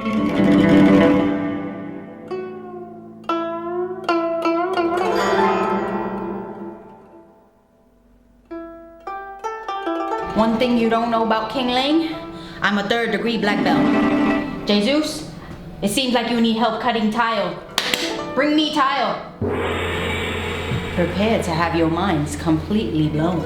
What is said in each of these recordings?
One thing you don't know about King Lang, I'm a 3rd degree black belt. Jesus, it seems like you need help cutting tile. Bring me tile. Prepare to have your minds completely blown.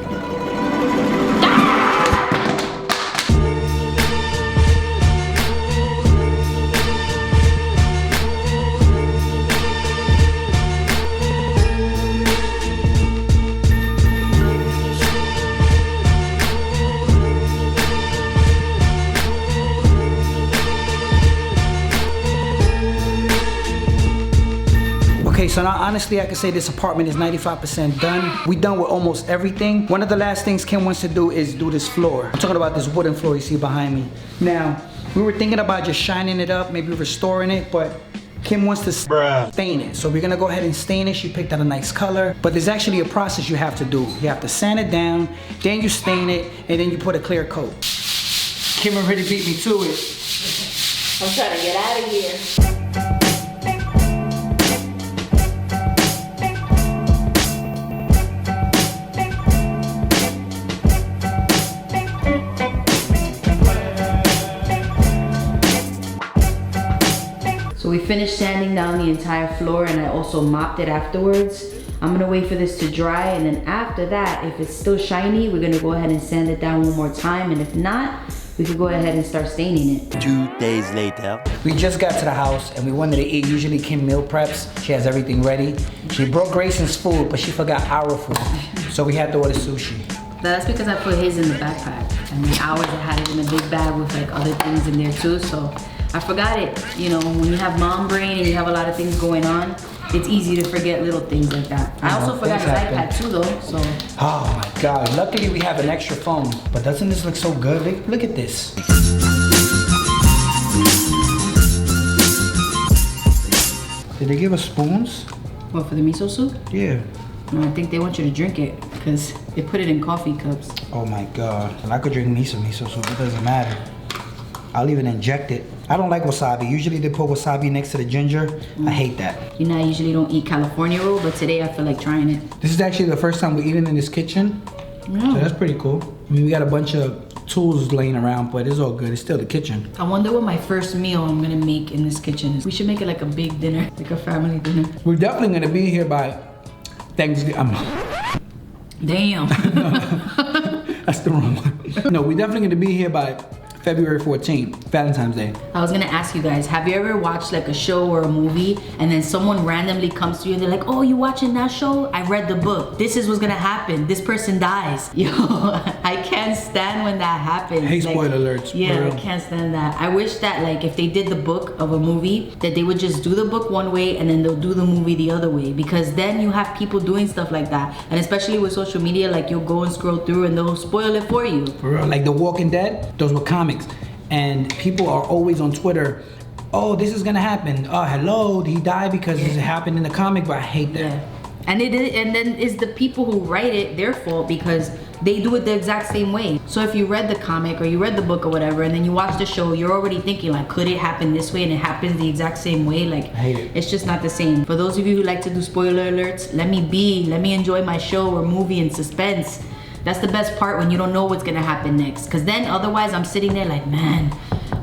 Okay, so now honestly I can say this apartment is 95% done. We done with almost everything. One of the last things Kim wants to do is do this floor. I'm talking about this wooden floor you see behind me. Now, we were thinking about just shining it up, maybe restoring it, but Kim wants to stain it. So we're gonna go ahead and stain it. She picked out a nice color, but there's actually a process you have to do. You have to sand it down, then you stain it, and then you put a clear coat. Kim already beat me to it. I'm trying to get out of here. So we finished sanding down the entire floor and I also mopped it afterwards. I'm gonna wait for this to dry, and then after that, if it's still shiny, we're gonna go ahead and sand it down one more time, and if not, we could go ahead and start staining it. 2 days later. We just got to the house and we wanted to eat. Usually Kim meal preps. She has everything ready. She brought Grayson's food, but she forgot our food. So we had to order sushi. That's because I put his in the backpack. And then ours, I had it in a big bag with like other things in there too, so I forgot it. You know, when you have mom brain and you have a lot of things going on, it's easy to forget little things like that. I also forgot his iPad too though, so. Oh my God, luckily we have an extra phone. But doesn't this look so good? Look at this. Did they give us spoons? What, for the miso soup? Yeah. No, I think they want you to drink it because they put it in coffee cups. Oh my God, and I could drink miso soup, it doesn't matter. I'll even inject it. I don't like wasabi. Usually they put wasabi next to the ginger. I hate that. You know, I usually don't eat California roll, but today I feel like trying it. This is actually the first time we're eating in this kitchen. Yeah. So that's pretty cool. I mean, we got a bunch of tools laying around, but it's all good. It's still the kitchen. I wonder what my first meal I'm gonna make in this kitchen is. We should make it like a big dinner, like a family dinner. We're definitely gonna be here by Thanksgiving. Damn. That's the wrong one. No, we're definitely gonna be here by February 14th, Valentine's Day. I was gonna ask you guys, have you ever watched like a show or a movie and then someone randomly comes to you and they're like, oh, you watching that show? I read the book. This is what's gonna happen. This person dies. Yo, I can't stand when that happens. Hey, like, spoiler alerts. Yeah, bro. I can't stand that. I wish that like if they did the book of a movie, that they would just do the book one way and then they'll do the movie the other way, because then you have people doing stuff like that. And especially with social media, like you'll go and scroll through and they'll spoil it for you. For real, like The Walking Dead, those were comics. And people are always on Twitter, oh, this is gonna happen. Oh, hello, he died because it happened in the comic, but I hate that. Yeah. And then it's the people who write it their fault because they do it the exact same way. So if you read the comic or you read the book or whatever and then you watch the show, you're already thinking like, could it happen this way, and it happens the exact same way? Like, I hate it. It's just not the same. For those of you who like to do spoiler alerts, let me enjoy my show or movie in suspense. That's the best part, when you don't know what's gonna happen next. Cause then otherwise I'm sitting there like, man,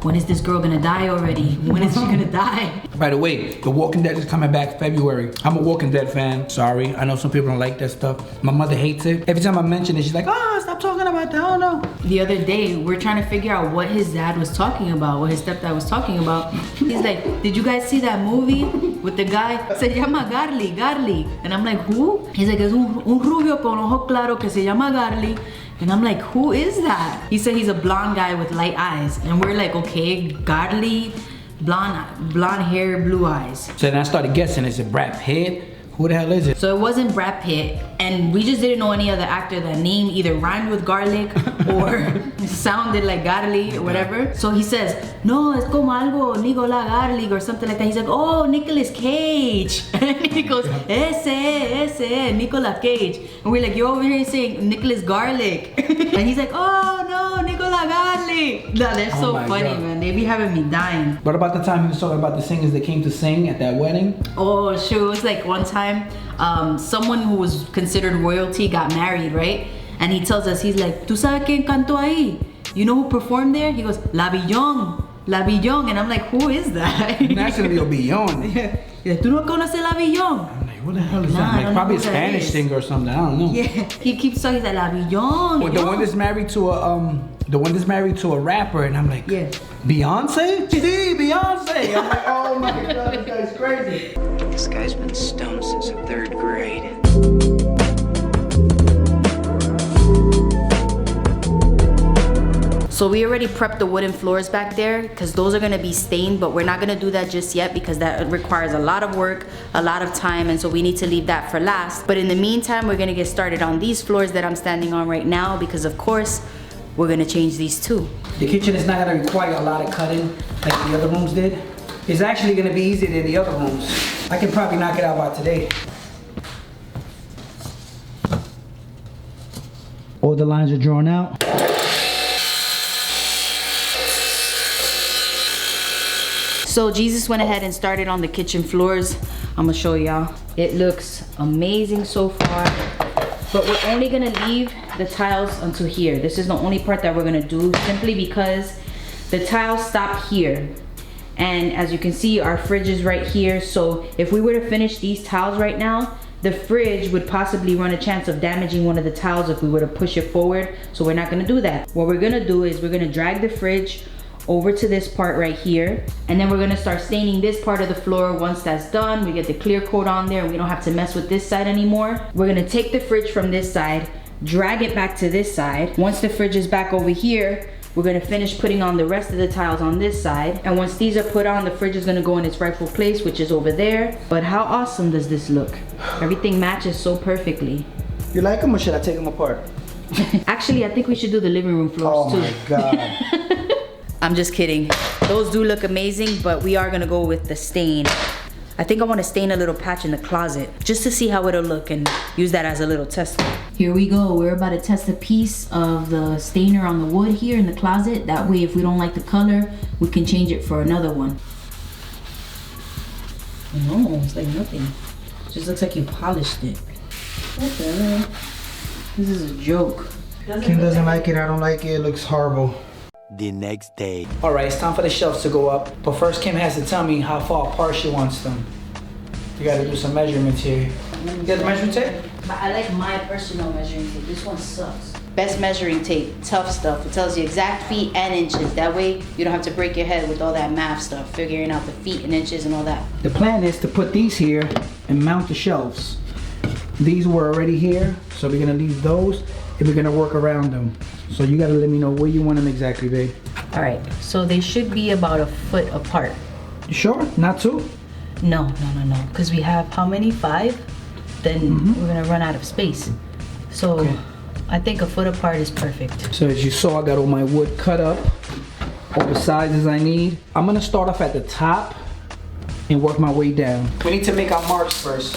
when is this girl gonna die already? When is she gonna die? By the way, The Walking Dead is coming back February. I'm a Walking Dead fan. Sorry, I know some people don't like that stuff. My mother hates it. Every time I mention it, she's like, oh, stop talking about that, oh no. The other day, we're trying to figure out what his dad was talking about, what his stepdad was talking about. He's like, did you guys see that movie with the guy? Se llama Garly. And I'm like, who? He's like, es un rubio con ojo claro que se llama Garly. And I'm like, who is that? He said he's a blonde guy with light eyes. And we're like, okay, Garly, blonde hair, blue eyes. So then I started guessing, is it Brad Pitt? Who the hell is it? So it wasn't Brad Pitt, and we just didn't know any other actor that name either rhymed with garlic or sounded like garlic or whatever. So he says, no, es como algo, Nicola garlic or something like that. He's like, oh, Nicolas Cage. And he goes, ese, Nicolas Cage. And we're like, you're over here saying Nicolas Garlic. And he's like, oh no, Nicola Garlic. No, they're so funny, God. Man. They be having me dying. What about the time he was talking about the singers that came to sing at that wedding? Oh, shoot. It was like one time, someone who was considered royalty got married, right? And he tells us, he's like, ¿Tú sabes quién cantó ahí? You know who performed there? He goes, La Billon. And I'm like, who is that? Naturally, Billon. Yeah. He's like, ¿Tú no conoces La Billon? I'm like, what the hell is that? Like, probably a Spanish singer or something. I don't know. Yeah. He keeps talking, he's like, La Billon. Well, the one that's married to a rapper, and I'm like, yeah. Beyonce? See, Beyonce. I'm like, oh my God, this guy's crazy. This guy's been stoned since the 3rd grade. So we already prepped the wooden floors back there because those are gonna be stained, but we're not gonna do that just yet because that requires a lot of work, a lot of time, and so we need to leave that for last. But in the meantime, we're gonna get started on these floors that I'm standing on right now because of course, we're gonna change these too. The kitchen is not gonna require a lot of cutting like the other rooms did. It's actually gonna be easier than the other rooms. I can probably knock it out by today. All the lines are drawn out. So Jesus went ahead and started on the kitchen floors. I'm gonna show y'all. It looks amazing so far, but we're only gonna leave the tiles until here. This is the only part that we're gonna do simply because the tiles stop here. And as you can see, our fridge is right here. So if we were to finish these tiles right now, the fridge would possibly run a chance of damaging one of the tiles if we were to push it forward. So we're not gonna do that. What we're gonna do is we're gonna drag the fridge over to this part right here, and then we're gonna start staining this part of the floor. Once that's done, we get the clear coat on there and we don't have to mess with this side anymore. We're gonna take the fridge from this side, drag it back to this side. Once the fridge is back over here, we're gonna finish putting on the rest of the tiles on this side. And once these are put on, the fridge is gonna go in its rightful place, which is over there. But how awesome does this look? Everything matches so perfectly. You like them or should I take them apart? Actually, I think we should do the living room floors too. Oh my God. I'm just kidding. Those do look amazing, but we are gonna go with the stain. I think I wanna stain a little patch in the closet just to see how it'll look and use that as a little test. Here we go. We're about to test a piece of the stainer on the wood here in the closet. That way, if we don't like the color, we can change it for another one. No, it's like nothing. It just looks like you polished it. What the hell? This is a joke. Kim doesn't like it, I don't like it, it looks horrible. The next day. All right, it's time for the shelves to go up. But first, Kim has to tell me how far apart she wants them. You gotta do some measurements here. You got the measuring tape? I like my personal measuring tape. This one sucks. Best measuring tape, tough stuff. It tells you exact feet and inches. That way, you don't have to break your head with all that math stuff, figuring out the feet and inches and all that. The plan is to put these here and mount the shelves. These were already here, so we're gonna leave those and we're gonna work around them. So you gotta let me know where you want them exactly, babe. All right, so they should be about a foot apart. You sure? Not two? No, because we have how many? 5? Then we're gonna run out of space. So okay. I think a foot apart is perfect. So as you saw, I got all my wood cut up, all the sizes I need. I'm gonna start off at the top and work my way down. We need to make our marks first.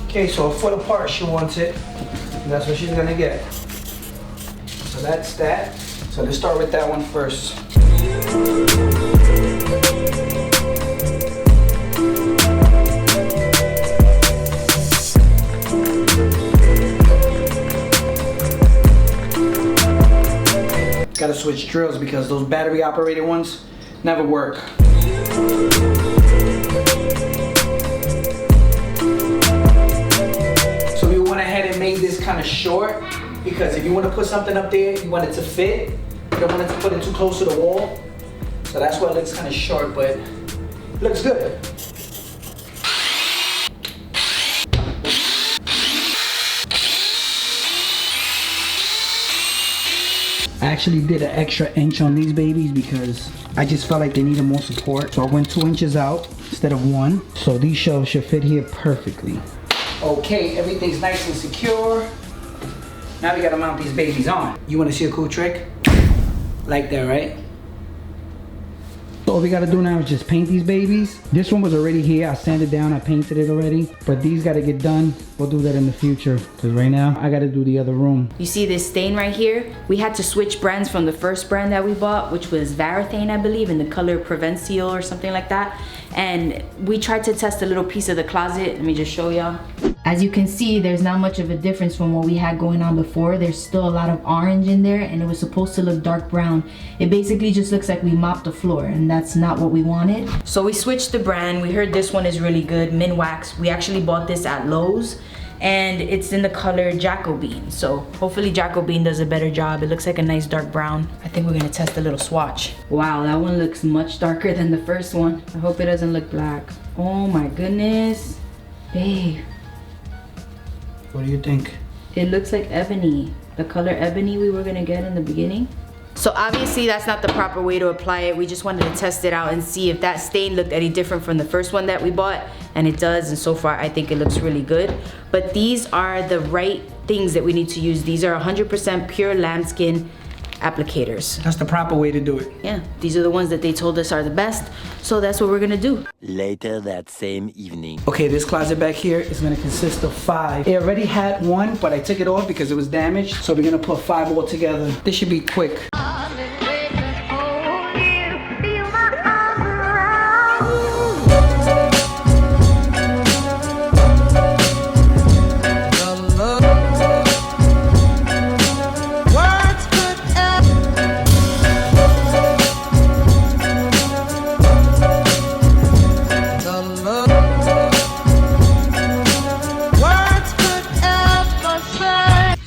Okay, so a foot apart she wants it. And that's what she's gonna get. So that's that. So let's start with that one first. Gotta switch drills because those battery operated ones never work. So we went ahead and made this kind of short because if you want to put something up there, you want it to fit. You don't want it to put it too close to the wall. So that's why it looks kind of short, but it looks good. I actually did an extra inch on these babies because I just felt like they needed more support. So I went 2 inches out. instead of one. So these shelves should fit here perfectly. Okay, everything's nice and secure. Now we gotta mount these babies on. You wanna see a cool trick? Like that, right? So all we gotta do now is just paint these babies. This one was already here. I sanded down, I painted it already. But these gotta get done. We'll do that in the future. Cause right now, I gotta do the other room. You see this stain right here? We had to switch brands from the first brand that we bought, which was Varathane, I believe, in the color Prevencio or something like that. And we tried to test a little piece of the closet. Let me just show y'all. As you can see, there's not much of a difference from what we had going on before. There's still a lot of orange in there, and it was supposed to look dark brown. It basically just looks like we mopped the floor, and that's not what we wanted. So we switched the brand. We heard this one is really good, Min Wax. We actually bought this at Lowe's, and it's in the color Jacobine. So hopefully Jacobine does a better job. It looks like a nice dark brown. I think we're gonna test a little swatch. Wow, that one looks much darker than the first one. I hope it doesn't look black. Oh my goodness, babe. What do you think? It looks like ebony. The color ebony we were gonna get in the beginning. So obviously that's not the proper way to apply it. We just wanted to test it out and see if that stain looked any different from the first one that we bought. And it does, and so far I think it looks really good. But these are the right things that we need to use. These are 100% pure lambskin applicators. That's the proper way to do it. Yeah, these are the ones that they told us are the best. So that's what we're gonna do. Later that same evening. Okay, this closet back here is gonna consist of 5. It already had one, but I took it off because it was damaged. So we're gonna put 5 all together. This should be quick.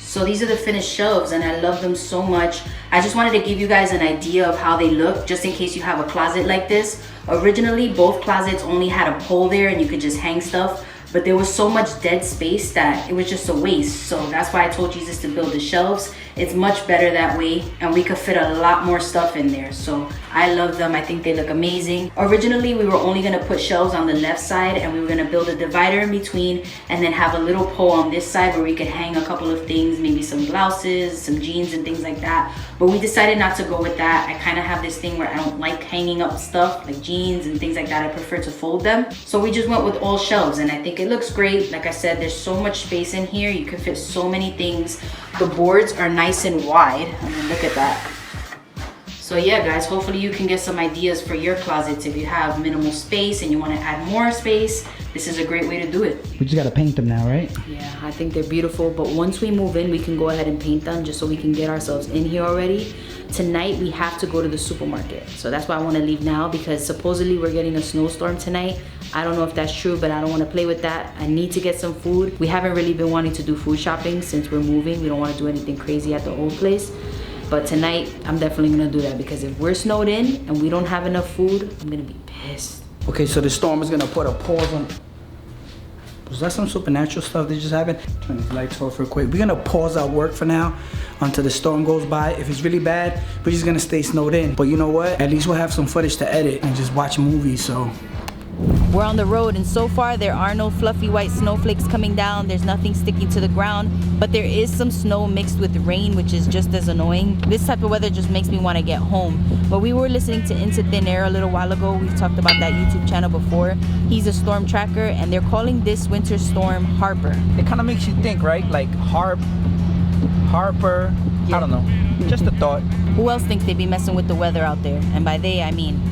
So these are the finished shelves, and I love them so much. I just wanted to give you guys an idea of how they look, just in case you have a closet like this. Originally, both closets only had a pole there and you could just hang stuff, but there was so much dead space that it was just a waste. So that's why I told Jesus to build the shelves. It's much better that way, and we could fit a lot more stuff in there. So I love them. I think they look amazing. Originally, we were only gonna put shelves on the left side, and we were gonna build a divider in between and then have a little pole on this side where we could hang a couple of things, maybe some blouses, some jeans and things like that. But we decided not to go with that. I kind of have this thing where I don't like hanging up stuff like jeans and things like that. I prefer to fold them. So we just went with all shelves, and I think it looks great. Like I said, there's so much space in here. You can fit so many things. The boards are nice and wide. I mean, look at that. So yeah, guys, hopefully you can get some ideas for your closets. If you have minimal space and you want to add more space, this is a great way to do it. We just gotta paint them now, right? Yeah, I think they're beautiful, but once we move in, we can go ahead and paint them just so we can get ourselves in here already. Tonight, we have to go to the supermarket. So that's why I want to leave now, because supposedly we're getting a snowstorm tonight. I don't know if that's true, but I don't want to play with that. I need to get some food. We haven't really been wanting to do food shopping since we're moving. We don't want to do anything crazy at the old place. But tonight, I'm definitely gonna do that, because if we're snowed in and we don't have enough food, I'm gonna be pissed. Okay, so the storm is gonna put a pause on. Was that some supernatural stuff that just happened? Turn these lights off real quick. We're gonna pause our work for now until the storm goes by. If it's really bad, we're just gonna stay snowed in. But you know what? At least we'll have some footage to edit and just watch movies, so. We're on the road, and so far there are no fluffy white snowflakes coming down. There's nothing sticking to the ground, but there is some snow mixed with rain, which is just as annoying. This type of weather just makes me want to get home. But we were listening to Into Thin Air a little while ago. We've talked about that YouTube channel before. He's a storm tracker, and they're calling this winter storm Harper. It kind of makes you think, right? Like Harper. Yeah. I don't know. Just a thought. Who else thinks they'd be messing with the weather out there? And by they, I mean.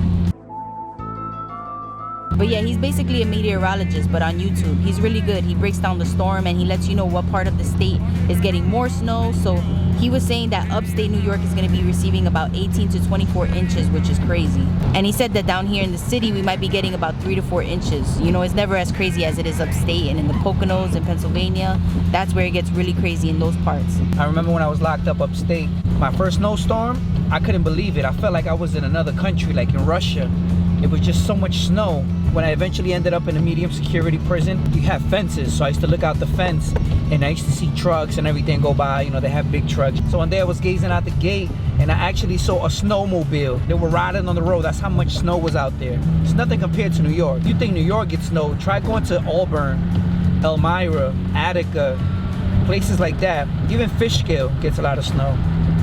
But yeah, he's basically a meteorologist, but on YouTube. He's really good. He breaks down the storm, and he lets you know what part of the state is getting more snow. So he was saying that upstate New York is going to be receiving about 18 to 24 inches, which is crazy. And he said that down here in the city, we might be getting about 3 to 4 inches. You know, it's never as crazy as it is upstate, and in the Poconos in Pennsylvania, that's where it gets really crazy in those parts. I remember when I was locked up upstate, my first snowstorm, I couldn't believe it. I felt like I was in another country, like in Russia. it was just so much snow. When I eventually ended up in a medium security prison, you have fences, so I used to look out the fence and I used to see trucks and everything go by. You know, they have big trucks. So one day I was gazing out the gate and I actually saw a snowmobile. They were riding on the road. That's how much snow was out there. It's nothing compared to New York. You think New York gets snow, try going to Auburn, Elmira, Attica, places like that. Even Fishkill gets a lot of snow.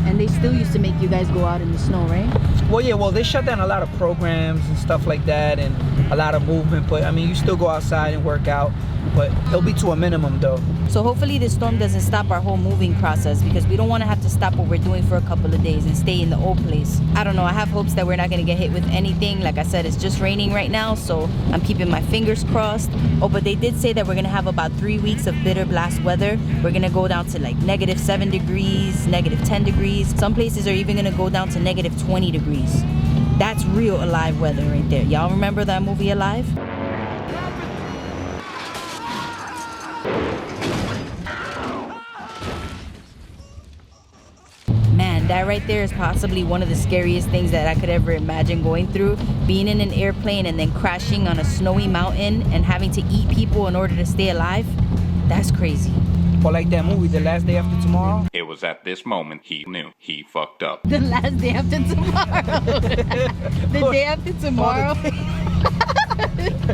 And they still used to make you guys go out in the snow, right? Well, yeah, well, they shut down a lot of programs and stuff like that and a lot of movement, but I mean, you still go outside and work out, but it'll be to a minimum though. So hopefully this storm doesn't stop our whole moving process, because we don't want to have to stop what we're doing for a couple of days and stay in the old place. I don't know, I have hopes that we're not going to get hit with anything. Like I said, it's just raining right now, so I'm keeping my fingers crossed. Oh, but they did say that we're going to have about 3 weeks of bitter blast weather. We're going to go down to like -7 degrees, -10 degrees. Some places are even going to go down to -20 degrees. That's real Alive weather right there. Y'all remember that movie Alive? Man, that right there is possibly one of the scariest things that I could ever imagine going through. Being in an airplane and then crashing on a snowy mountain and having to eat people in order to stay alive. That's crazy. Or like that movie, The Last Day After Tomorrow. It was at this moment he knew he fucked up. The last day after tomorrow. The day after tomorrow.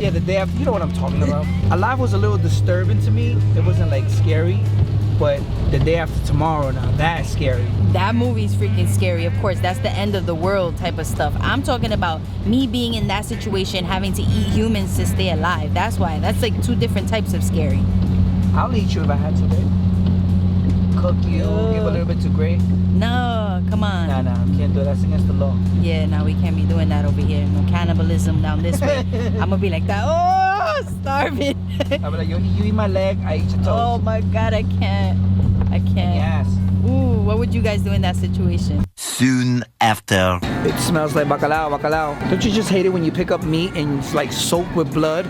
Yeah, the day after, you know what I'm talking about. Alive was a little disturbing to me. It wasn't like scary, but the day after tomorrow, now that's scary. That movie's freaking scary. Of course, that's the end of the world type of stuff. I'm talking about me being in that situation, having to eat humans to stay alive. That's why. That's like two different types of scary. I'll eat you if I had to, babe. Cook you, give a little bit to Gray. No, come on. Nah, can't do it. That's against the law. Yeah, no, we can't be doing that over here. No cannibalism down this way. I'm gonna be like that. Oh, starving. I'll be like, you eat my leg, I eat your toes. Oh my God, I can't. I can't. Yes. Ooh, what would you guys do in that situation? Soon after. It smells like bacalao. Don't you just hate it when you pick up meat and it's like soaked with blood?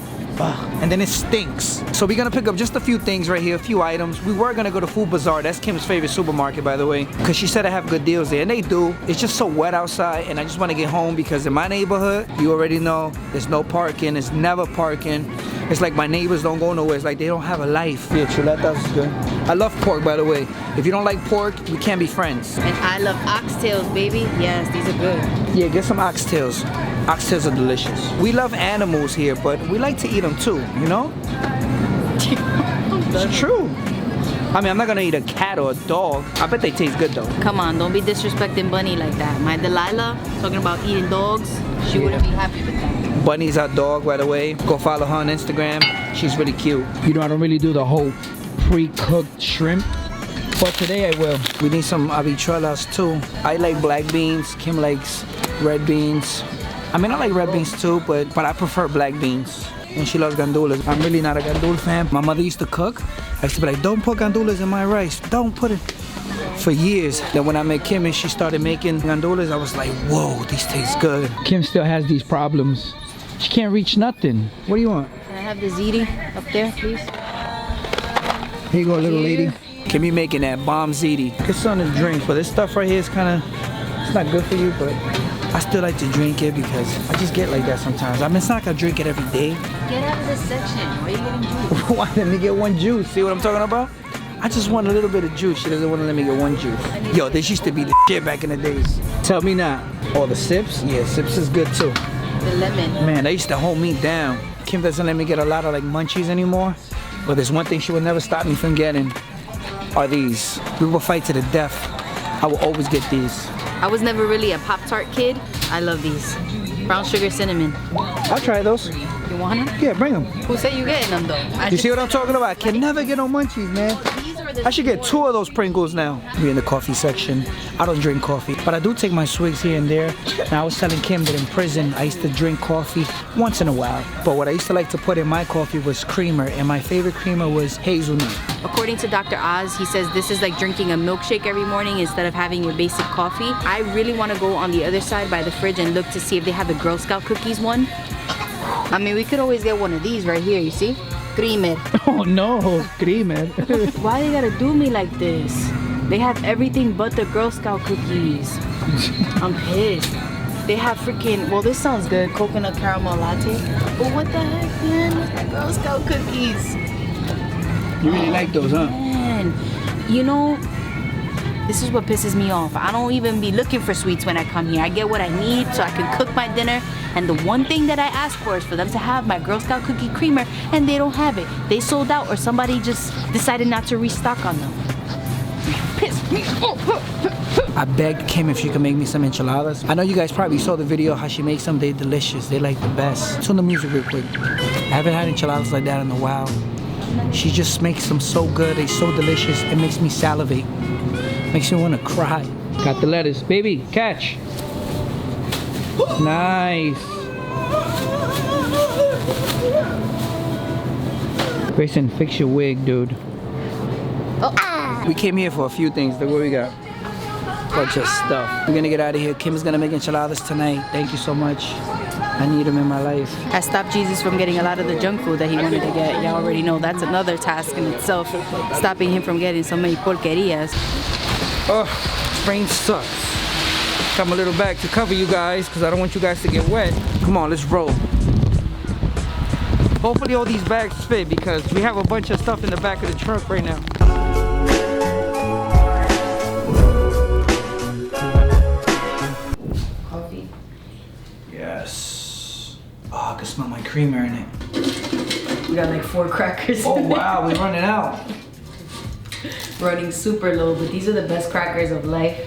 And then it stinks. So we're gonna pick up just a few things right here, a few items. We were gonna go to Food Bazaar. That's Kim's favorite supermarket, by the way, because she said I have good deals there, and they do. It's just so wet outside, and I just want to get home because in my neighborhood, you already know, there's no parking. There's never parking. It's like my neighbors don't go nowhere. It's like they don't have a life. Yeah, chuletas is good. I love pork, by the way. If you don't like pork, we can't be friends. And I love oxtails, baby. Yes, these are good. Yeah, get some oxtails. Oxtails are delicious. We love animals here, but we like to eat them too, you know? It's true. I mean, I'm not gonna eat a cat or a dog. I bet they taste good though. Come on, don't be disrespecting Bunny like that. My Delilah, talking about eating dogs, she wouldn't be happy with that. Bunny's our dog, by the way. Go follow her on Instagram. She's really cute. You know, I don't really do the whole pre-cooked shrimp, but today I will. We need some habichuelas too. I like black beans. Kim likes red beans. I mean, I like red beans too, but I prefer black beans. And she loves gandulas. I'm really not a gandul fan. My mother used to cook. I used to be like, don't put gandulas in my rice. Don't put it. For years. Then when I met Kim and she started making gandulas, I was like, whoa, these taste good. Kim still has these problems. She can't reach nothing. What do you want? Can I have the ziti up there, please? Here you go, little lady. Kim be making that bomb ziti. Get some to drink, but this stuff right here is kind of, it's not good for you, but I still like to drink it because I just get like that sometimes. I mean, it's not like I drink it every day. Get out of this section. Why are you getting juice? Why let me get one juice? See what I'm talking about? I just want a little bit of juice. She doesn't want to let me get one juice. Yo, this used to be the shit back in the days. Tell me now. Oh, the sips? Yeah, sips is good too. The lemon. Man, they used to hold me down. Kim doesn't let me get a lot of like munchies anymore. But there's one thing she would never stop me from getting are these. We will fight to the death. I will always get these. I was never really a Pop-Tart kid. I love these. Brown sugar cinnamon. I'll try those. You want them? Yeah, bring them. Who said you getting them though? You see what I'm talking about? I can never get no munchies, man. I should get 2 of those Pringles now. We're in the coffee section. I don't drink coffee, but I do take my swigs here and there. And I was telling Kim that in prison, I used to drink coffee once in a while. But what I used to like to put in my coffee was creamer, and my favorite creamer was hazelnut. According to Dr. Oz, he says this is like drinking a milkshake every morning instead of having your basic coffee. I really want to go on the other side by the fridge and look to see if they have the Girl Scout cookies one. I mean, we could always get one of these right here, you see? Creamer. Oh no, creamer. Why they gotta do me like this? They have everything but the Girl Scout cookies. I'm pissed. They have freaking, well, this sounds good, coconut caramel latte. But what the heck, man? It's my Girl Scout cookies. You really like those, huh? Man, you know, this is what pisses me off. I don't even be looking for sweets when I come here. I get what I need so I can cook my dinner. And the one thing that I ask for is for them to have my Girl Scout cookie creamer, and they don't have it. They sold out, or somebody just decided not to restock on them. Piss me off. I begged Kim if she could make me some enchiladas. I know you guys probably saw the video how she makes them. They're delicious. They like the best. Tune the music real quick. I haven't had enchiladas like that in a while. She just makes them so good. They're so delicious. It makes me salivate. Makes me want to cry. Got the lettuce. Baby, catch. Nice. Grayson, fix your wig, dude. We came here for a few things. Look what we got. Bunch of stuff. We're gonna get out of here. Kim is gonna make enchiladas tonight. Thank you so much. I need them in my life. I stopped Jesus from getting a lot of the junk food that he wanted to get. Y'all already know that's another task in itself. Stopping him from getting so many porquerias. Oh, rain sucks. Got my little bag to cover you guys because I don't want you guys to get wet. Come on, let's roll. Hopefully all these bags fit because we have a bunch of stuff in the back of the trunk right now. Coffee. Yes. Oh, I can smell my creamer in it. We got like 4 crackers. Oh wow, we're running out. Running super low, but these are the best crackers of life.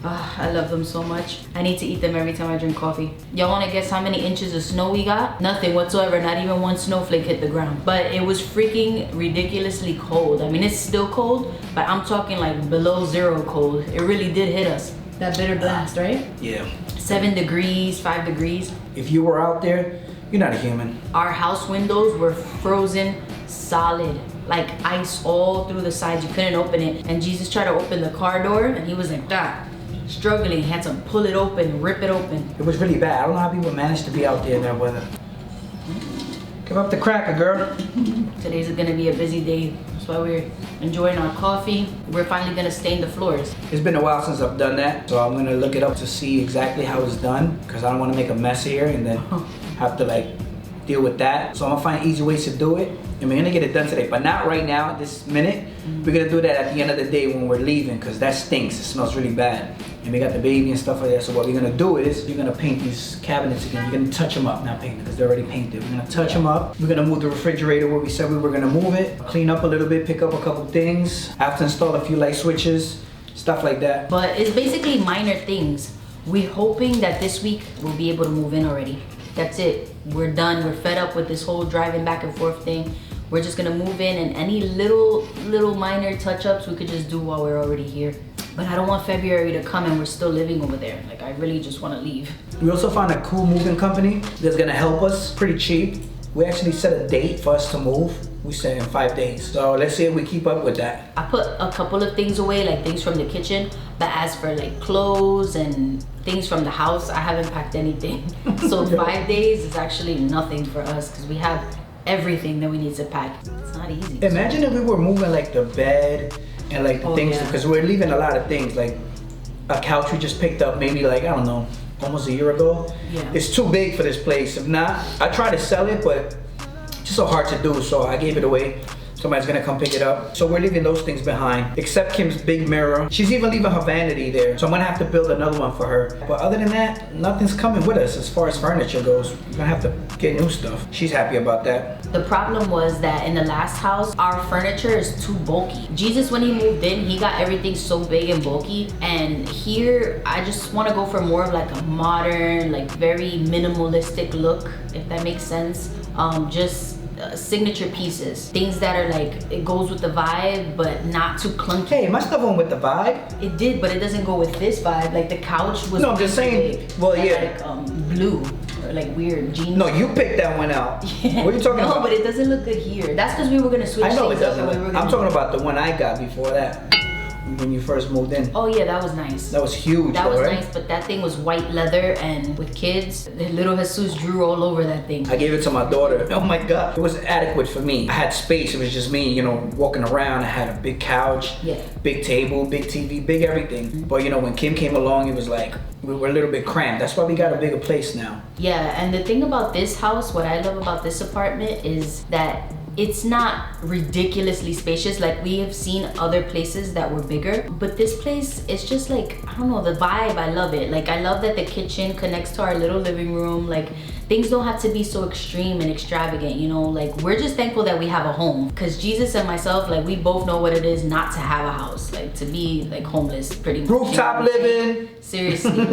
I love them so much. I need to eat them every time I drink coffee. Y'all wanna guess how many inches of snow we got? Nothing whatsoever, not even one snowflake hit the ground. But it was freaking ridiculously cold. I mean, it's still cold, but I'm talking like below 0 cold. It really did hit us. That bitter blast, right? Yeah. 7 degrees, 5 degrees. If you were out there, you're not a human. Our house windows were frozen solid. Like ice all through the sides, you couldn't open it. And Jesus tried to open the car door and he was like that. Struggling, he had to pull it open, rip it open. It was really bad. I don't know how people managed to be out there in that weather. Give up the cracker, girl. Today's gonna be a busy day. That's why we're enjoying our coffee. We're finally gonna stain the floors. It's been a while since I've done that, so I'm gonna look it up to see exactly how it's done, because I don't wanna make a mess here and then have to like deal with that. So I'm gonna find easy ways to do it, and we're gonna get it done today, but not right now, this minute. We're gonna do that at the end of the day when we're leaving, because that stinks. It smells really bad. And we got the baby and stuff like that. So what we're gonna do is, you're gonna paint these cabinets again. You're gonna touch them up, not paint because they're already painted. We're gonna touch them up. We're gonna move the refrigerator where we said we were gonna move it. Clean up a little bit, pick up a couple things. I have to install a few light switches, stuff like that. But it's basically minor things. We're hoping that this week we'll be able to move in already. That's it. We're done. We're fed up with this whole driving back and forth thing. We're just gonna move in, and any little minor touch-ups we could just do while we're already here. But I don't want February to come and we're still living over there. Like, I really just want to leave. We also found a cool moving company that's gonna help us pretty cheap. We actually set a date for us to move. We said in 5 days. So let's see if we keep up with that. I put a couple of things away, like things from the kitchen. But as for like clothes and things from the house, I haven't packed anything. So 5 days is actually nothing for us because we have everything that we need to pack. It's not easy. Imagine if we were moving like the bed and like the things, because we're leaving a lot of things, like a couch we just picked up maybe like, I don't know, almost a year ago. Yeah. It's too big for this place. If not, I tried to sell it, but it's just so hard to do, so I gave it away. Somebody's gonna come pick it up. So we're leaving those things behind, except Kim's big mirror. She's even leaving her vanity there, so I'm gonna have to build another one for her. But other than that, nothing's coming with us as far as furniture goes. We're gonna have to get new stuff. She's happy about that. The problem was that in the last house, our furniture is too bulky. Jesus, when he moved in, he got everything so big and bulky. And here, I just wanna go for more of like a modern, like very minimalistic look, if that makes sense. Signature pieces, things that are like, it goes with the vibe, but not too clunky. Hey, my stuff went with the vibe. It did, but it doesn't go with this vibe. Like the couch was. No, I'm just saying. Well, yeah. Like blue or like weird jeans. No, you picked that one out. Yeah. What are you talking about? No, but it doesn't look good here. That's because we were gonna switch. I know it things up doesn't. and we were gonna I'm talking about the one I got before that. when you first moved in. Oh yeah, that was nice. That was huge. That was right? nice, but that thing was white leather, and with kids, the little Jesus drew all over that thing. I gave it to my daughter. Oh my God, it was adequate for me. I had space. It was just me, you know, walking around. I had a big couch, big table, big TV, big everything. But you know, when Kim came along, it was like we were a little bit cramped. That's why we got a bigger place now. Yeah, and the thing about this house, what I love about this apartment is that it's not ridiculously spacious. Like we have seen other places that were bigger, but this place is just like, I don't know, the vibe, I love it. Like I love that the kitchen connects to our little living room. Like things don't have to be so extreme and extravagant, you know? Like we're just thankful that we have a home. Cause Jesus and myself, like we both know what it is not to have a house. Like to be like homeless pretty much. Rooftop living. Seriously.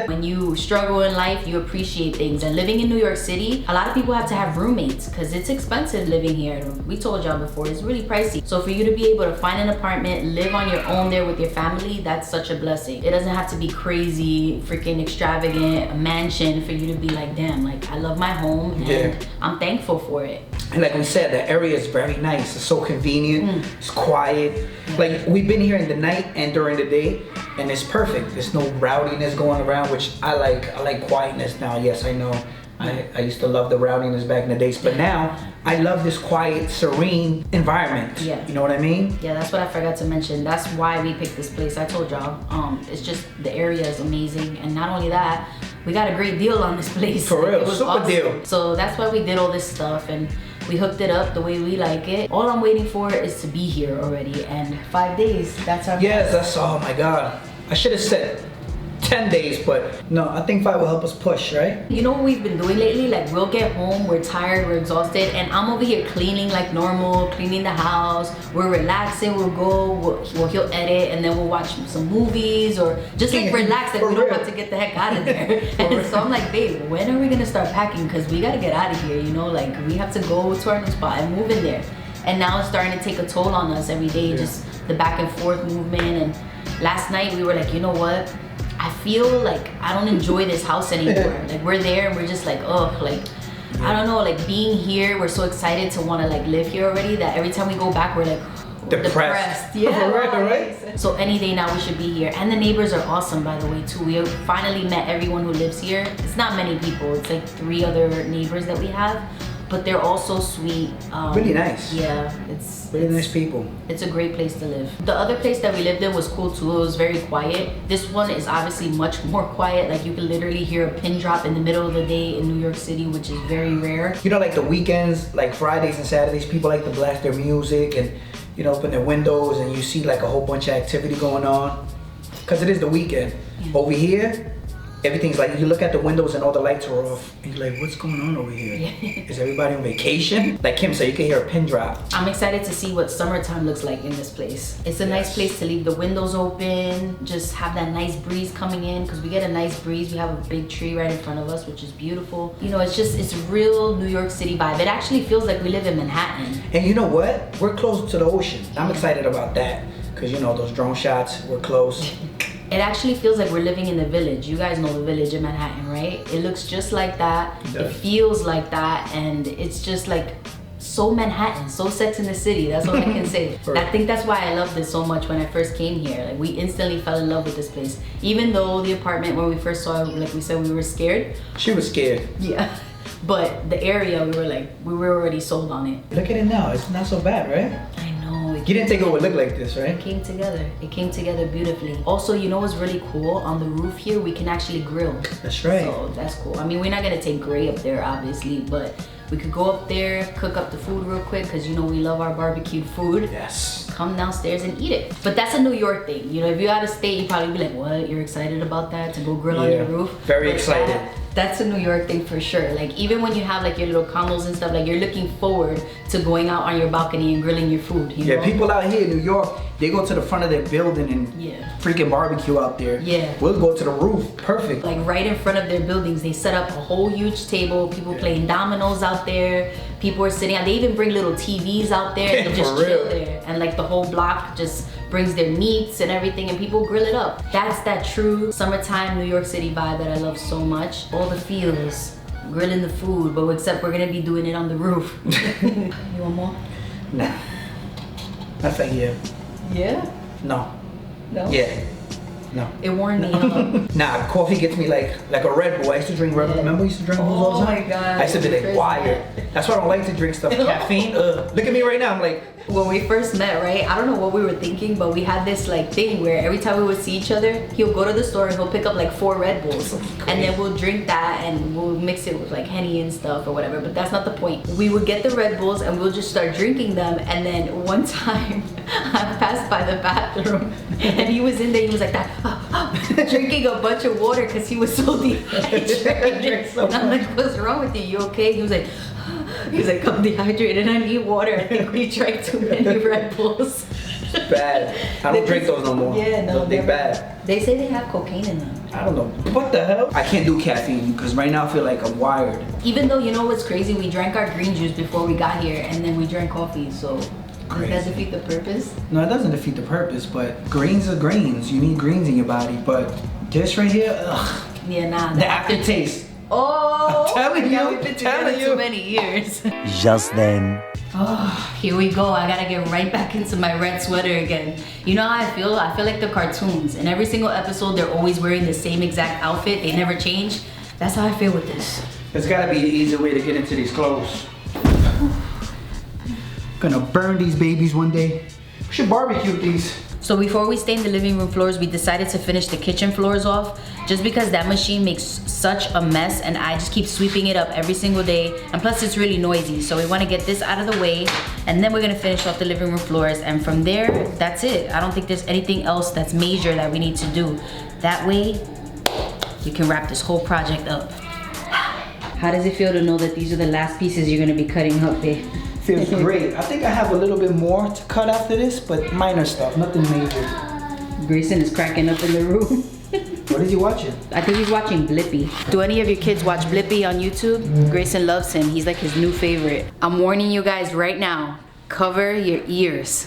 When you struggle in life, you appreciate things. And living in New York City, a lot of people have to have roommates because it's expensive living here. We told y'all before, it's really pricey. So for you to be able to find an apartment, live on your own there with your family, that's such a blessing. It doesn't have to be crazy, freaking extravagant, a mansion for you to be like, damn, like I love my home and I'm thankful for it. And like we said, the area is very nice. It's so convenient. It's quiet. Like we've been here in the night and during the day, and it's perfect. There's no rowdiness going around, which I like. I like quietness now. Yes, I know. I used to love the rowdiness back in the days, but now I love this quiet, serene environment. Yeah. You know what I mean? Yeah, that's what I forgot to mention. That's why we picked this place. I told y'all, it's just the area is amazing, and not only that, we got a great deal on this place. For real, it was super awesome. deal. So that's why we did all this stuff, and we hooked it up the way we like it. All I'm waiting for is to be here already, and 5 days. That's our. Yes, that's. Oh my God. I should have said 10 days, but no, I think 5 will help us push, right? You know what we've been doing lately? Like we'll get home, we're tired, we're exhausted, and I'm over here cleaning like normal, cleaning the house. We're relaxing, we'll go, he'll edit, and then we'll watch some movies or just like relax, and we don't have to get the heck out of there. And so I'm like, babe, when are we gonna start packing? Because we gotta get out of here, you know? Like we have to go to our new spot and move in there. And now it's starting to take a toll on us every day, just the back and forth movement. And last night we were like, you know what? I feel like I don't enjoy this house anymore. Like we're there and we're just like, ugh, like, I don't know, like being here, we're so excited to want to like live here already that every time we go back, we're like, depressed. Yeah, right. So any day now we should be here. And the neighbors are awesome, by the way, too. We have finally met everyone who lives here. It's not many people. It's like 3 other neighbors that we have, but they're all so sweet. Really nice. Yeah, it's really nice people. It's a great place to live. The other place that we lived in was cool too. It was very quiet. This one is obviously much more quiet. Like you can literally hear a pin drop in the middle of the day in New York City, which is very rare. You know, like the weekends, like Fridays and Saturdays, people like to blast their music and, you know, open their windows and you see like a whole bunch of activity going on. Because it is the weekend. Over here, everything's like, you look at the windows and all the lights are off. And you're like, what's going on over here? Is everybody on vacation? Like Kim said, you can hear a pin drop. I'm excited to see what summertime looks like in this place. It's a nice place to leave the windows open, just have that nice breeze coming in, because we get a nice breeze. We have a big tree right in front of us, which is beautiful. You know, it's real New York City vibe. It actually feels like we live in Manhattan. And you know what? We're close to the ocean. I'm excited about that, because you know, those drone shots, we're close. It actually feels like we're living in the Village. You guys know the Village in Manhattan, right? It looks just like that. It feels like that, and it's just like so Manhattan, so Sex in the City. That's all I can say. I think that's why I love this so much when I first came here. Like we instantly fell in love with this place. Even though the apartment when we first saw it, like we said, we were scared. She was scared. Yeah. But the area, we were already sold on it. Look at it now. It's not so bad, right? I know. You didn't think it would look like this, right? It came together. It came together beautifully. Also, you know what's really cool? On the roof here, we can actually grill. That's right. So that's cool. I mean, we're not gonna take Gray up there, obviously, but we could go up there, cook up the food real quick, because you know we love our barbecued food. Yes. Come downstairs and eat it. But that's a New York thing. You know, if you're out of state, you'd probably be like, what? You're excited about that? To go grill on your roof? Very excited. That's a New York thing for sure. Like even when you have like your little condos and stuff, like you're looking forward to going out on your balcony and grilling your food. You know? People out here in New York, they go to the front of their building and freaking barbecue out there. Yeah. We'll go to the roof. Perfect. Like right in front of their buildings, they set up a whole huge table. People playing dominoes out there. People are sitting out. They even bring little TVs out there and they just chill there. And like the whole block just brings their meats and everything, and people grill it up. That's that true summertime New York City vibe that I love so much. All the feels, grilling the food, but except we're gonna be doing it on the roof. You want more? Nah. I think Yeah? no. No? Yeah. No. It warmed me up. Nah, coffee gets me like a Red Bull. I used to drink Red Bull. Remember we used to drink Bulls all the time? Oh my God. I used to be like wired. That's why I don't like to drink stuff. Caffeine. Look at me right now. I'm like, When we first met, right? I don't know what we were thinking, but we had this like thing where every time we would see each other, he'll go to the store and he'll pick up like 4 Red Bulls. And then we'll drink that and we'll mix it with like Henny and stuff or whatever. But that's not the point. We would get the Red Bulls and we'll just start drinking them. And then one time I passed by the bathroom and he was in there. He was like that, drinking a bunch of water because he was so dehydrated. And I'm like, what's wrong with you? You okay? He was like, I'm dehydrated. I need water. I think we drank too many Red Bulls. bad. I don't drink those no more. Yeah, no, They're bad. They say they have cocaine in them. I don't know. What the hell? I can't do caffeine because right now I feel like I'm wired. Even though, you know what's crazy? We drank our green juice before we got here and then we drank coffee, so does that defeat the purpose? No, it doesn't defeat the purpose, but greens are greens. You need greens in your body, but this right here, ugh. Yeah, nah. The aftertaste. Oh, I'm telling you, we've been together too many years. Just then. Oh, here we go. I gotta get right back into my red sweater again. You know how I feel? I feel like the cartoons. In every single episode, they're always wearing the same exact outfit. They never change. That's how I feel with this. There's gotta be an easier way to get into these clothes. Gonna burn these babies one day. We should barbecue these. So before we stained the living room floors, we decided to finish the kitchen floors off just because that machine makes such a mess and I just keep sweeping it up every single day. And plus it's really noisy. So we want to get this out of the way and then we're going to finish off the living room floors. And from there, that's it. I don't think there's anything else that's major that we need to do. That way, we can wrap this whole project up. How does it feel to know that these are the last pieces you're going to be cutting up, babe? Feels great. I think I have a little bit more to cut after this, but minor stuff, nothing major. Grayson is cracking up in the room. What is he watching? I think he's watching Blippi. Do any of your kids watch Blippi on YouTube? Grayson loves him. He's like his new favorite. I'm warning you guys right now. Cover your ears.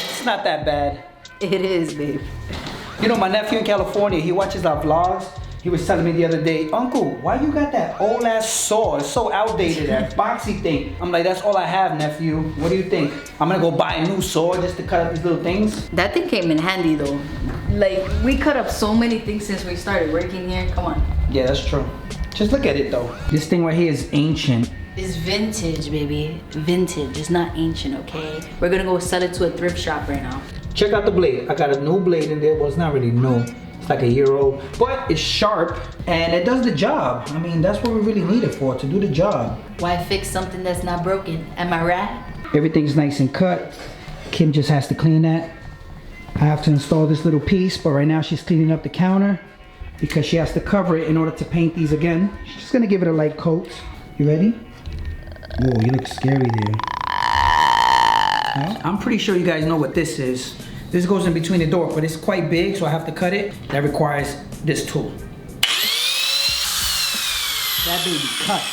It's not that bad. It is, babe. You know, my nephew in California, he watches our vlogs. He was telling me the other day, Uncle, why you got that old ass saw? It's so outdated, that boxy thing. I'm like, that's all I have, nephew. What do you think? I'm gonna go buy a new saw just to cut up these little things? That thing came in handy though. Like, we cut up so many things since we started working here. Come on. Yeah, that's true. Just look at it though. This thing right here is ancient. It's vintage, baby. Vintage. It's not ancient, okay? We're gonna go sell it to a thrift shop right now. Check out the blade. I got a new blade in there. Well, it's not really new. It's like a year old, but it's sharp and it does the job. I mean, that's what we really need it for, to do the job. Why fix something that's not broken? Am I right? Everything's nice and cut. Kim just has to clean that. I have to install this little piece, but right now she's cleaning up the counter because she has to cover it in order to paint these again. She's just gonna give it a light coat. You ready? Whoa, you look scary there. I'm pretty sure you guys know what this is. This goes in between the door, but it's quite big, so I have to cut it. That requires this tool. That baby cuts.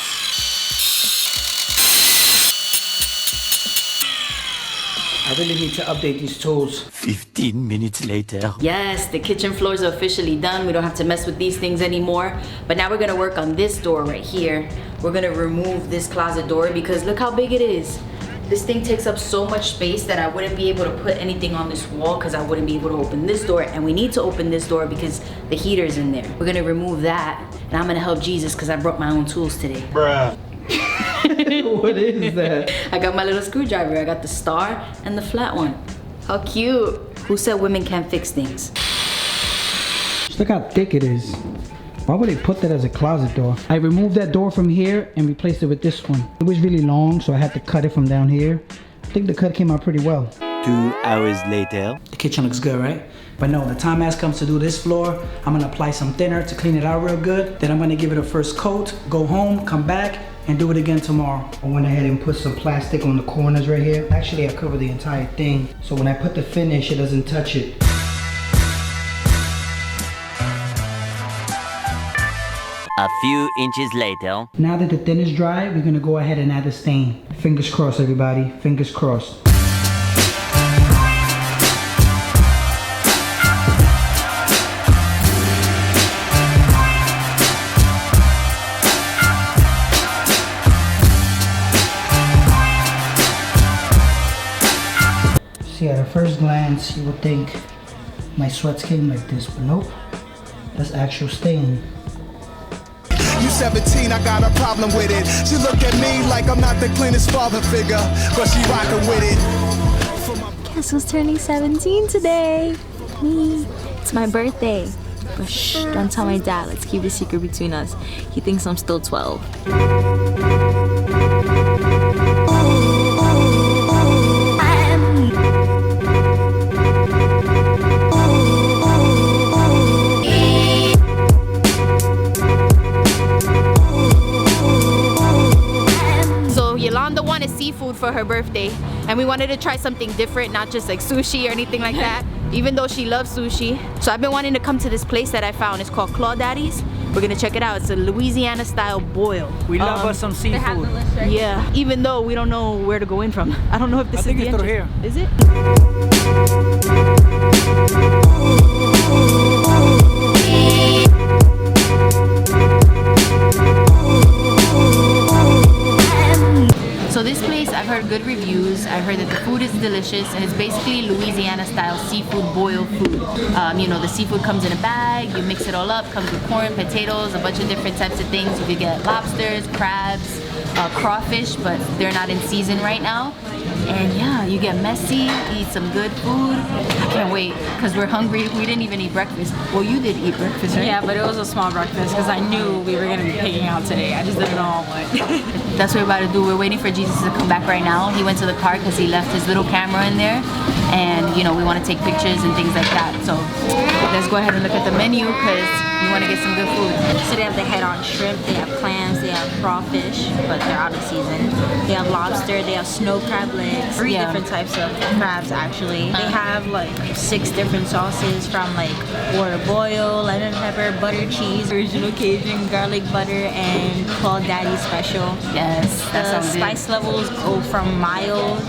I really need to update these tools. 15 minutes later. Yes, the kitchen floors are officially done. We don't have to mess with these things anymore. But now we're gonna work on this door right here. We're gonna remove this closet door because look how big it is. This thing takes up so much space that I wouldn't be able to put anything on this wall because I wouldn't be able to open this door. And we need to open this door because the heater's in there. We're gonna remove that and I'm gonna help Jesus because I brought my own tools today. Bruh. What is that? I got my little screwdriver. I got the star and the flat one. How cute. Who said women can't fix things? Just look how thick it is. Why would they put that as a closet door? I removed that door from here and replaced it with this one. It was really long, so I had to cut it from down here. I think the cut came out pretty well. 2 hours later. The kitchen looks good, right? But no, the time has come to do this floor. I'm gonna apply some thinner to clean it out real good. Then I'm gonna give it a first coat, go home, come back, and do it again tomorrow. I went ahead and put some plastic on the corners right here. Actually, I covered the entire thing. So when I put the finish, it doesn't touch it. A few inches later. Now that the thin is dry, we're gonna go ahead and add the stain. Fingers crossed, everybody. Fingers crossed. See, at a first glance, you would think my sweats came like this, but nope. That's actual stain. You 17, I got a problem with it. She look at me like I'm not the cleanest father figure, but she rockin' with it. Guess who's turning 17 today? Me. It's my birthday. But shh, don't tell my dad. Let's keep the secret between us. He thinks I'm still 12. Seafood for her birthday, and we wanted to try something different, not just like sushi or anything like that, even though she loves sushi. So I've been wanting to come to this place that I found. It's called Claw Daddy's. We're gonna check it out. It's a Louisiana style boil. We love us some seafood. Yeah, even though we don't know where to go in from. I don't know if this is the entrance. Through here. Is it? So this place, I've heard good reviews. I've heard that the food is delicious, and it's basically Louisiana style seafood boil food. You know, the seafood comes in a bag, you mix it all up, comes with corn, potatoes, a bunch of different types of things. You could get lobsters, crabs, crawfish, but they're not in season right now. And yeah, you get messy, eat some good food. I can't wait, because we're hungry. We didn't even eat breakfast. Well, you did eat breakfast, right? Yeah, but it was a small breakfast because I knew we were going to be picking out today. I just didn't know what. That's what we're about to do. We're waiting for Jesus to come back right now. He went to the car because he left his little camera in there. And, you know, we want to take pictures and things like that. So let's go ahead and look at the menu because we want to get some good food. So they have the head-on shrimp, they have clams, they have crawfish, but they're out of season. They have lobster, they have snow crab legs, three different types of crabs actually. They have like 6 different sauces from like water boil, lemon pepper, butter cheese, original Cajun, garlic butter, and Claw Daddy special. Yes, that The sounds good. spice levels go from mild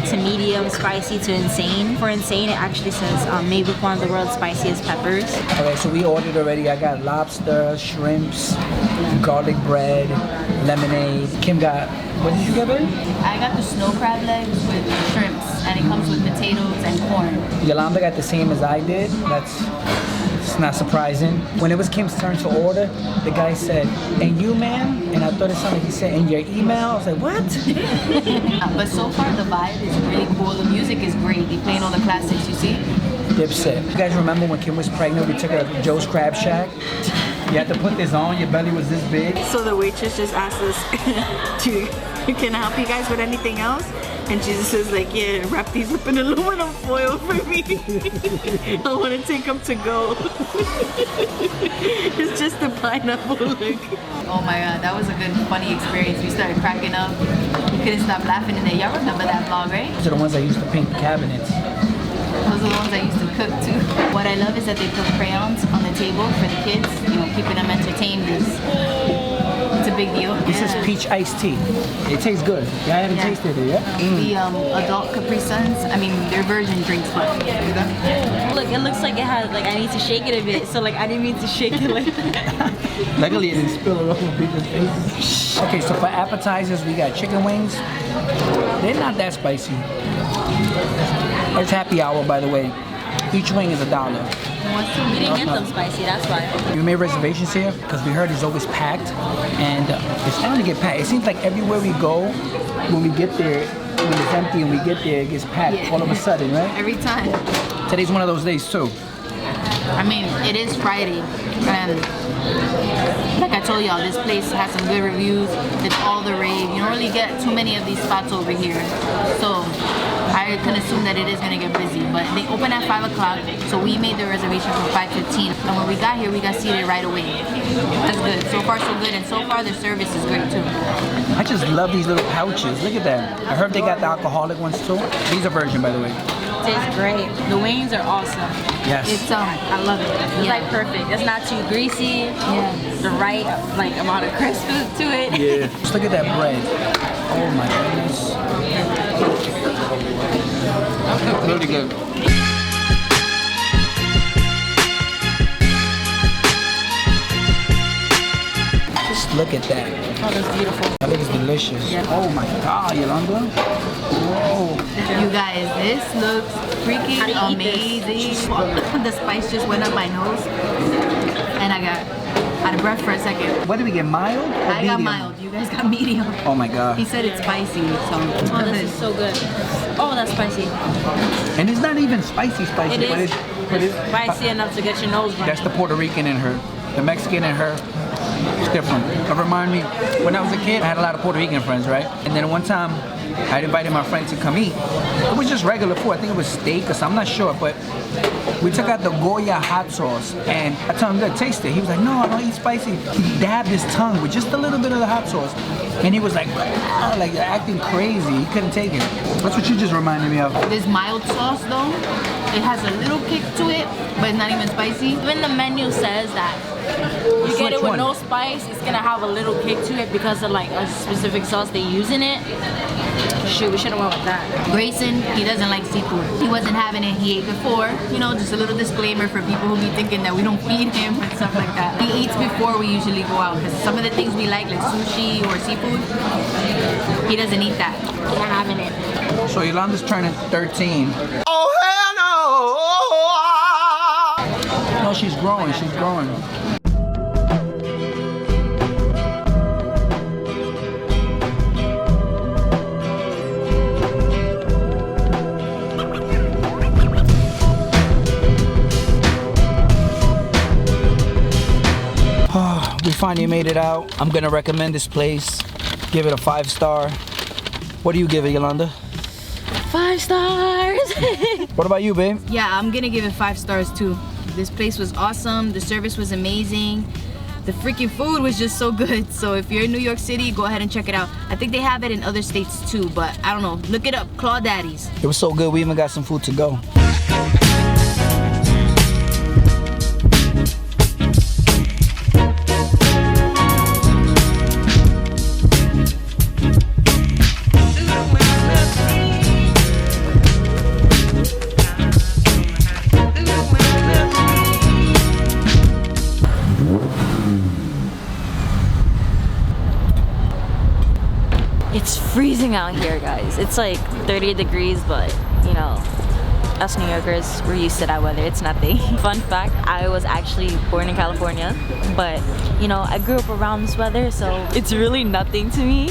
to medium spicy to insane. For insane, it actually says made with one of the world's spiciest peppers. Okay, so we ordered already. I got lobster, shrimps, garlic bread, lemonade. Kim got, what did you get, baby? I got the snow crab legs with shrimps, and it comes with potatoes and corn. Yolanda got the same as I did. It's not surprising. When it was Kim's turn to order, the guy said, "And you, ma'am?" And I thought it sounded like he said, "And your email?" I was like, what? But so far the vibe is really cool. The music is great. They playing all the classics, you see? Dipset. You guys remember when Kim was pregnant, we took her to Joe's Crab Shack? You had to put this on, your belly was this big. So the waitress just asked us, can I help you guys with anything else? And Jesus is like, yeah, wrap these up in aluminum foil for me. I want to take them to go. It's just a pineapple look. Oh my god, that was a good, funny experience. We started cracking up. We couldn't stop laughing in there. Y'all remember that vlog, right? Those are the ones I used to paint the cabinets. Those are the ones I used to cook too. What I love is that they put crayons on the table for the kids, you know, keeping them entertained. It's a big deal. This is peach iced tea. It tastes good. Yeah, I haven't tasted it yet. The adult Capri Suns, I mean, they're virgin drinks, but Look, it looks like it has, like I need to shake it a bit, so like I didn't mean to shake it like that. Luckily it didn't spill it over people's faces. Okay, so for appetizers, we got chicken wings. They're not that spicy. It's happy hour, by the way. Each wing is $1. We didn't get them spicy, that's why. We made reservations here because we heard it's always packed, and it's starting to get packed. It seems like everywhere we go, when we get there, when it's empty and we get there, it gets packed all of a sudden, right? every time. Today's one of those days too. I mean, it is Friday, and like I told y'all, this place has some good reviews. It's all the rave. You don't really get too many of these spots over here, so I can assume that it is gonna get busy. But they open at 5 o'clock, so we made the reservation for 5:15. And when we got here, we got seated right away. That's good. So far, so good, and so far their service is great too. I just love these little pouches. Look at that. I heard they got the alcoholic ones too. These are virgin, by the way. Tastes great. The wings are awesome. Yes. It's I love it. It's like perfect. It's not too greasy. Yeah. The right like amount of crispness to it. Yeah. Just look at that bread. Oh my goodness. Really good. Just look at that. Oh, that's beautiful. That looks delicious. Yeah. Oh my God, Yolanda. Whoa. You guys, this looks freaking How do you eat amazing. The spice just went up my nose, and I got out of breath for a second. What did we get, mild or I got medium? mild. You guys got medium. Oh my God. He said it's spicy, so. Oh, this is so good. Oh, that's spicy. And it's not even spicy, It but is. but it's Spicy enough to get your nose running. that's the Puerto Rican in her. The Mexican in her, it's different. It reminded me, when I was a kid, I had a lot of Puerto Rican friends, right? And then one time, I had invited my friend to come eat. It was just regular food. I think it was steak or something, I'm not sure, but we took out the Goya hot sauce, and I told him to taste it. He was like, no, I don't eat spicy. He dabbed his tongue with just a little bit of the hot sauce, and he was like acting crazy. He couldn't take it. That's what you just reminded me of. This mild sauce though, it has a little kick to it, but it's not even spicy. Even the menu says that you get it Which with one? no spice, it's gonna have a little kick to it because of like a specific sauce they use in it. Shoot, we should have went with that. Grayson, he doesn't like seafood. He wasn't having it. He ate before. You know, just a little disclaimer for people who be thinking that we don't feed him and stuff like that. He eats before we usually go out because some of the things we like sushi or seafood, he doesn't eat that. Not having it. So Yolanda's turning 13. Oh, hell no! No, she's growing, she's growing. We finally made it out. I'm gonna recommend this place. Give it a 5-star. What do you give it, Yolanda? 5 stars. What about you, babe? Yeah, I'm gonna give it 5 stars too. This place was awesome. The service was amazing. The freaking food was just so good. So if you're in New York City, go ahead and check it out. I think they have it in other states too, but I don't know. Look it up, Claw Daddy's. It was so good, we even got some food to go. It's freezing out here, guys. It's like 30 degrees, but you know, us New Yorkers, we're used to that weather. It's nothing. Fun fact, I was actually born in California, but you know, I grew up around this weather, so it's really nothing to me.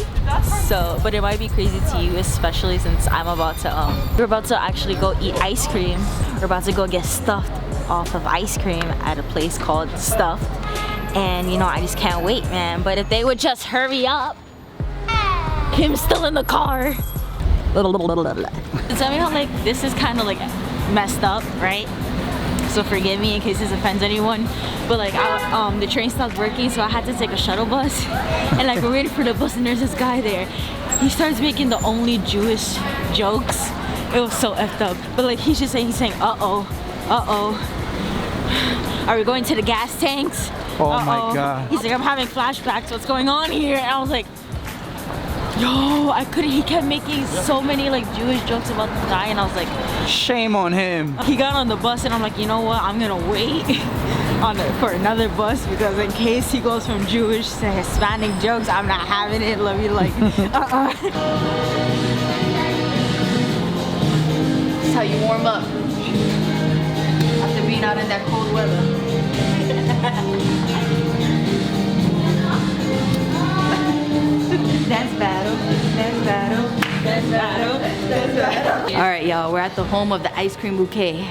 So, but it might be crazy to you, especially since I'm about to, we're about to actually go eat ice cream. We're about to go get stuffed off of ice cream at a place called Stuffed. And you know, I just can't wait, man. But if they would just hurry up. Kim's still in the car. Tell me how like this is kind of like messed up, right? So forgive me in case this offends anyone, but like the train stopped working, so I had to take a shuttle bus, and like we're waiting for the bus, and there's this guy there. He starts making the only Jewish jokes. It was so effed up. But like he's saying, uh-oh. Are we going to the gas tanks? Oh my God. He's like, I'm having flashbacks. What's going on here? And I was like, yo, I couldn't. He kept making so many like Jewish jokes about the guy, and I was like, shame on him. he got on the bus, and I'm like, you know what? I'm gonna wait for another bus because in case he goes from Jewish to Hispanic jokes, I'm not having it. Let me like, This is how you warm up after being out in that cold weather. Dance battle, dance battle, dance battle, dance battle. All right, y'all, we're at the home of the ice cream bouquet.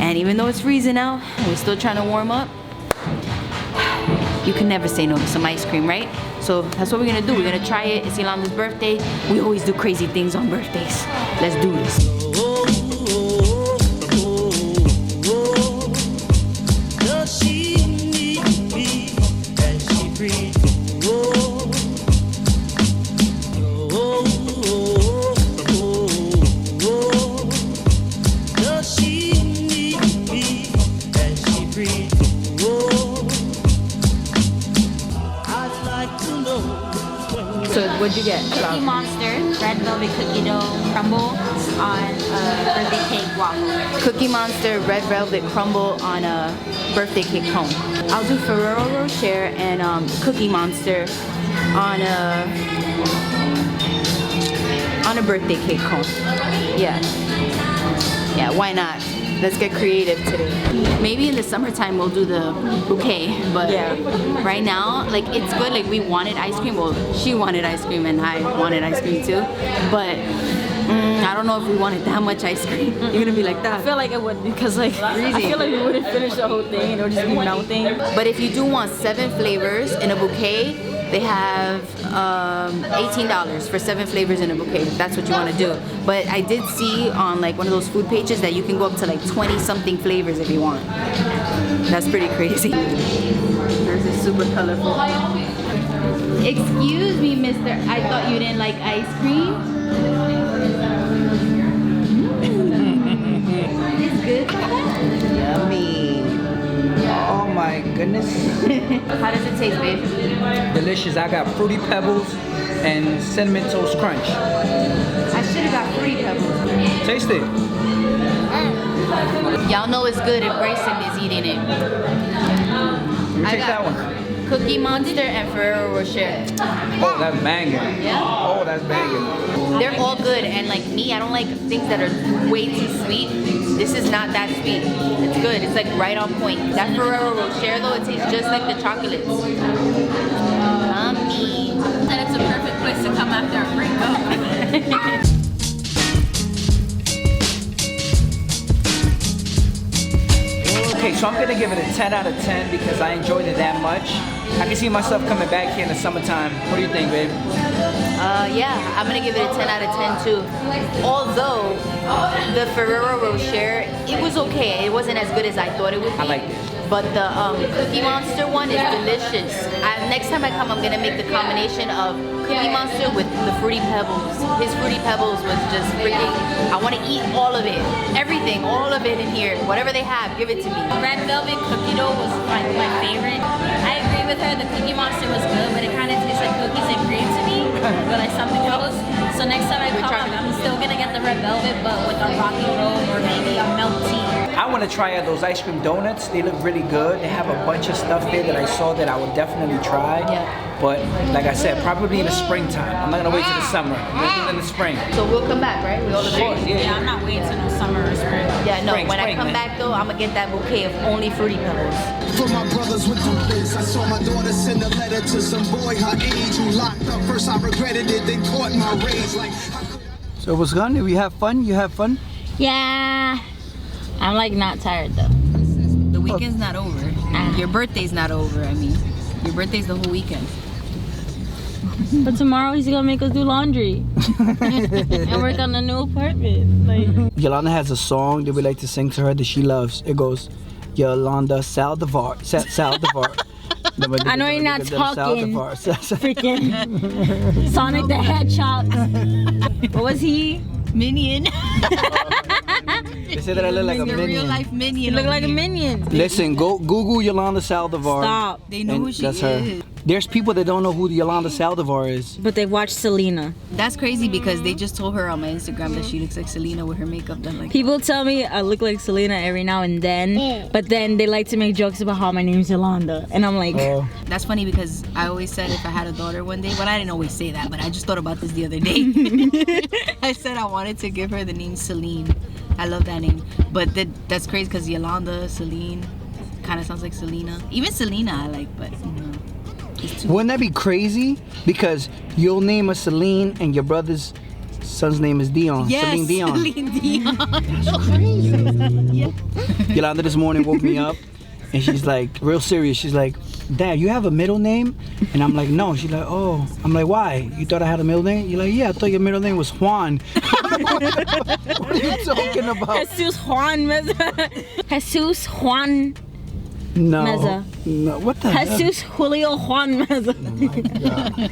And even though it's freezing out, we're still trying to warm up. You can never say no to some ice cream, right? So that's what we're gonna do. We're gonna try it. It's Yolanda's birthday. We always do crazy things on birthdays. Let's do this. So what'd you get? Cookie Monster, red velvet cookie dough crumble on birthday cake waffle. Cookie Monster red velvet crumble on a birthday cake cone. I'll do Ferrero Rocher and Cookie Monster on a birthday cake cone. Yeah. Yeah, why not? Let's get creative today. Maybe in the summertime we'll do the bouquet, but right now, like it's good. Like we wanted ice cream. Well, she wanted ice cream and I wanted ice cream too. But I don't know if we wanted that much ice cream. You're gonna be like that. I feel like it would because like I feel like we wouldn't finish the whole thing and it would just be melting. But if you do want 7 flavors in a bouquet, they have $18 for 7 flavors in a bouquet. That's what you want to do. But I did see on like one of those food pages that you can go up to like 20 something flavors if you want. That's pretty crazy. There's is super colorful. Excuse me, mister. I thought you didn't like ice cream. It's good. Yummy. Oh my goodness. How does it taste, babe? Delicious. I got Fruity Pebbles and Cinnamon Toast Crunch. I should have got Fruity Pebbles. Taste it. Y'all know it's good if Grayson is eating it. You take that one. Cookie Monster and Ferrero Rocher. Oh, that's banging. Yeah? Oh, that's banging. They're all good, and like me, I don't like things that are way too sweet. This is not that sweet. It's good. It's like right on point. That Ferrero Rocher though, it tastes just like the chocolates. Yummy. And it's a perfect place to come after a breakup. Okay, so I'm gonna give it a 10 out of 10 because I enjoyed it that much. I can see myself coming back here in the summertime. What do you think, babe? Yeah, I'm gonna give it a 10 out of 10 too. Although the Ferrero Rocher, it was okay. It wasn't as good as I thought it would be. I liked it. But the Cookie Monster one is delicious. Next time I come, I'm gonna make the combination of Cookie Monster with the Fruity Pebbles. His Fruity Pebbles was just freaking, I wanna eat all of it. Everything, all of it in here. Whatever they have, give it to me. Red velvet cookie dough was my favorite. I agree with her, the Cookie Monster was good, but it kind of tastes like cookies and cream to me, but like something else. So next time I come, I'm still gonna get the red velvet, but with a rocky road or maybe a milk tea. I want to try out those ice cream donuts. They look really good. They have a bunch of stuff there that I saw that I would definitely try. Yeah. But like I said, probably in the springtime. I'm not gonna wait till the summer. I'm gonna do it in the spring. So we'll come back, right? We all agree? Yeah, I'm not waiting till no summer or spring. Yeah, no, Spring, when I come man. back though, I'm gonna get that bouquet of only Fruity Pebbles. For my brothers with duplicates, I saw my daughter send a letter to some boy her age who locked up. First I regretted it, then caught my rage like. So what's going on? Did we have fun? You have fun? Yeah. I'm like not tired though. The weekend's not over. Your birthday's not over, I mean. Your birthday's the whole weekend. But tomorrow he's gonna make us do laundry and work on a new apartment. Like Yolanda has a song that we like to sing to her that she loves. It goes, Yolanda Saldivar. Saldivar. I know you're not talking. Freaking Sonic the Hedgehog. What was he? Minion. They say that I look like a Real minion. life minion. You look like a minion. Listen, go Google Yolanda Saldivar. Stop. They know who she that's is. her. There's people that don't know who Yolanda Saldivar is. But they watched Selena. That's crazy because they just told her on my Instagram that she looks like Selena with her makeup done like. People tell me I look like Selena every now and then, but then they like to make jokes about how my name's Yolanda, and I'm like, Oh. That's funny because I always said if I had a daughter one day, but I didn't always say that, but I just thought about this the other day. I said I wanted to give her the name Celine. I love that name, but that's crazy because Yolanda, Celine, kind of sounds like Selena. Even Selena I like, but you know, it's too. Wouldn't that be crazy? Because you'll name a Celine and your brother's son's name is Dion. Yes, Celine Dion. Celine Dion. Yolanda this morning woke me up and she's like, real serious. She's like, Dad, you have a middle name? And I'm like, no. She's like, oh. I'm like, why? You thought I had a middle name? You're like, yeah, I thought your middle name was Juan. What are you talking about? Jesus Juan Meza. Jesus Juan No. Meza. No. What the hell? Jesus Julio Juan Meza.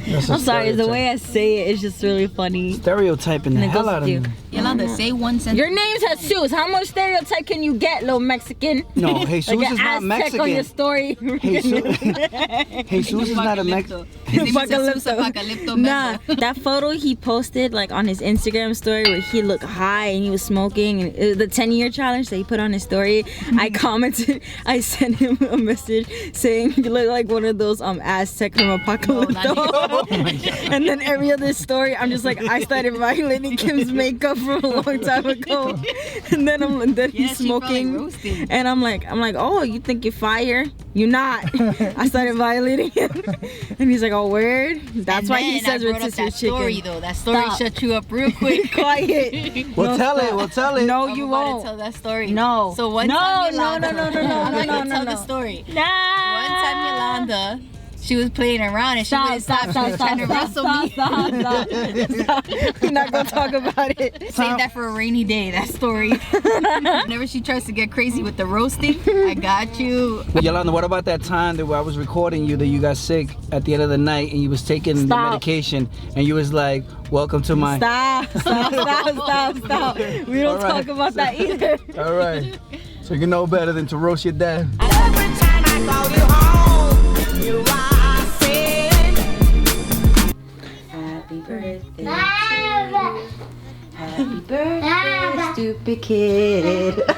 That's a I'm sorry, the stereotype. way I say it is just really funny. Stereotyping the And it hell goes out of with me. you. Yolanda, say one sentence. Your name's Jesus. How much stereotype can you get, little Mexican? No, Jesus like is not Aztec on your Mexican. story. Jesus is not a Mexican. His name is Jesus Apocalypto Nah, Meza. that photo he posted like on his Instagram story where he looked high and he was smoking, and it was the 10-year challenge that he put on his story. I commented, I sent him a message saying you look like one of those Aztec from Apocalypto. And then every other story, I'm just like, I started violating Kim's makeup from a long time ago. And then he's smoking, and I'm like, oh, you think you're fire? You're not. I started violating him, and he's like, oh, weird. That's why he says rotisserie chicken. Story though. That story shut you up real quick. Quiet. We'll tell it. No, I'm you about won't. to tell that story. No. So one time Yolanda, no. I'm not gonna tell the story. Nah. One time Yolanda, she was playing around and she wouldn't stop. She was trying to wrestle me. Stop. We're not gonna talk about it. Save that for a rainy day, that story. Whenever she tries to get crazy with the roasting, I got you. Yolanda, what about that time that I was recording you that you got sick at the end of the night and you was taking the medication and you was like, welcome to my... Stop. We don't talk about that either. All right. So you know better than to roast your dad. Every time I call you home, you are saying, Happy birthday to you. Happy birthday, stupid kid.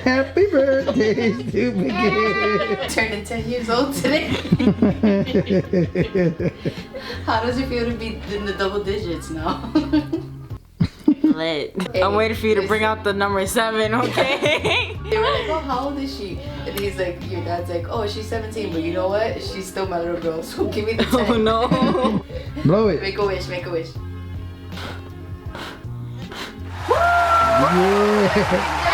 Happy birthday, stupid kid. Turning 10 years old today. How does it feel to be in the double digits now? Lit. I'm waiting for you to bring out the number 7, okay? They were like, oh, how old is she? And he's like, your dad's like, oh, she's 17, but you know what? She's still my little girl, so give me the 10. Oh no. Blow it. Make a wish, make a wish. Yeah.